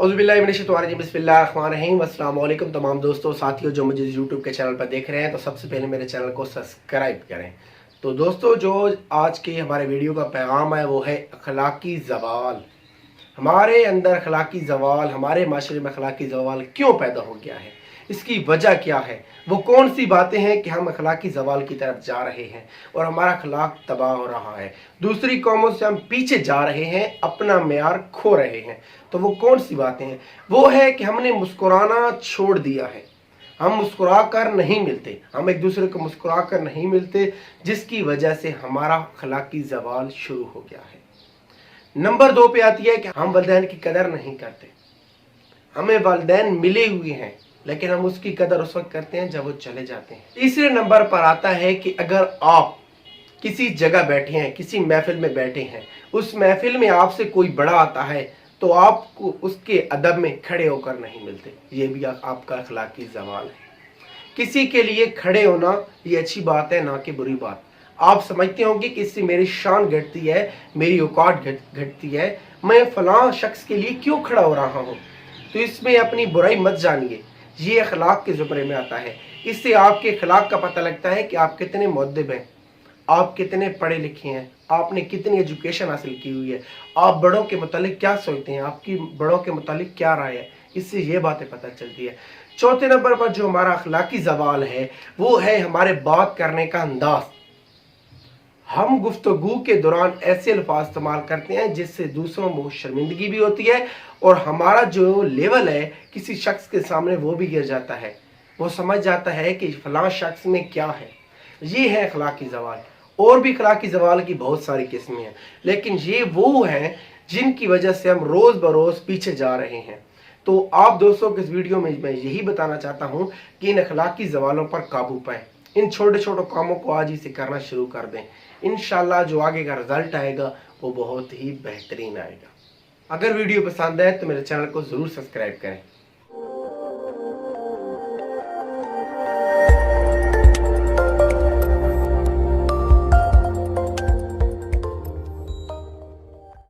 बिस्मिल्लाहिर्रहमानिर्रहीम। अस्सलाम वालेकुम तमाम दोस्तों साथियों जो मुझे यूट्यूब के चैनल पर देख रहे हैं, तो सबसे पहले मेरे चैनल को सब्सक्राइब करें। तो दोस्तों जो आज के हमारे वीडियो का पैगाम है वो है अखलाकी ज़वाल। हमारे अंदर अखलाकी ज़वाल, हमारे माशरे में अखलाकी ज़वाल क्यों पैदा हो गया है, इसकी वजह क्या है, वो कौन सी बातें हैं कि हम अखलाकी ज़वाल की तरफ जा रहे हैं और हमारा अखलाक तबाह हो रहा है, दूसरी कौमों से हम पीछे जा रहे हैं, अपना मेयार खो रहे हैं। तो वो कौन सी बातें हैं? वो है कि हमने मुस्कुराना छोड़ दिया है। हम मुस्कुरा कर नहीं मिलते, हम एक दूसरे को मुस्कुरा कर नहीं मिलते, जिसकी वजह से हमारा अखलाकी ज़वाल शुरू हो गया है। नंबर 2 पे आती है कि हम वालिदैन की कदर नहीं करते। हमें वालिदैन मिले हुए हैं लेकिन हम उसकी कदर उस वक्त करते हैं जब वो चले जाते हैं। तीसरे नंबर पर आता है कि अगर आप किसी जगह बैठे हैं, किसी महफिल में बैठे हैं, उस महफिल में आपसे कोई बड़ा आता है तो आपको उसके अदब में खड़े होकर नहीं मिलते। ये भी आपका अखलाकी ज़वाल है। किसी के लिए खड़े होना ये अच्छी बात है, ना कि बुरी बात। आप समझते होंगे कि इससे मेरी शान घटती है, मेरी औकात घटती है, मैं फलां शख्स के लिए क्यों खड़ा हो रहा हूँ, तो इसमें अपनी बुराई मत जानिए। ये अखलाक के ज़ुमरे में आता है। इससे आपके अखलाक का पता लगता है कि आप कितने मुअद्दिब हैं, आप कितने पढ़े लिखे हैं, आपने कितनी एजुकेशन हासिल की हुई है, आप बड़ों के मुतालिक क्या सोचते हैं, आपकी बड़ों के मुतालिक क्या राय है, इससे ये बातें पता चलती है। चौथे नंबर पर जो हमारा अखलाकी ज़वाल है वो है हमारे बात करने का अंदाज। हम गुफ्तगू के दौरान ऐसे अल्फाज इस्तेमाल करते हैं जिससे दूसरों को शर्मिंदगी भी होती है और हमारा जो लेवल है किसी शख्स के सामने वो भी गिर जाता है। वो समझ जाता है कि फलां शख्स में क्या है। ये है अखलाकी ज़वाल। और भी अखलाकी ज़वाल की बहुत सारी किस्में हैं, लेकिन ये वो हैं जिनकी वजह से हम रोज़ बरोज़ पीछे जा रहे हैं। तो आप दोस्तों के इस वीडियो में मैं यही बताना चाहता हूँ कि इन अखलाकी ज़वालों पर काबू पाएं। इन छोटे छोटे कामों को आज ही से करना शुरू कर दें। इंशाल्लाह जो आगे का रिजल्ट आएगा वो बहुत ही बेहतरीन आएगा। अगर वीडियो पसंद आए तो मेरे चैनल को ज़रूर सब्सक्राइब करें।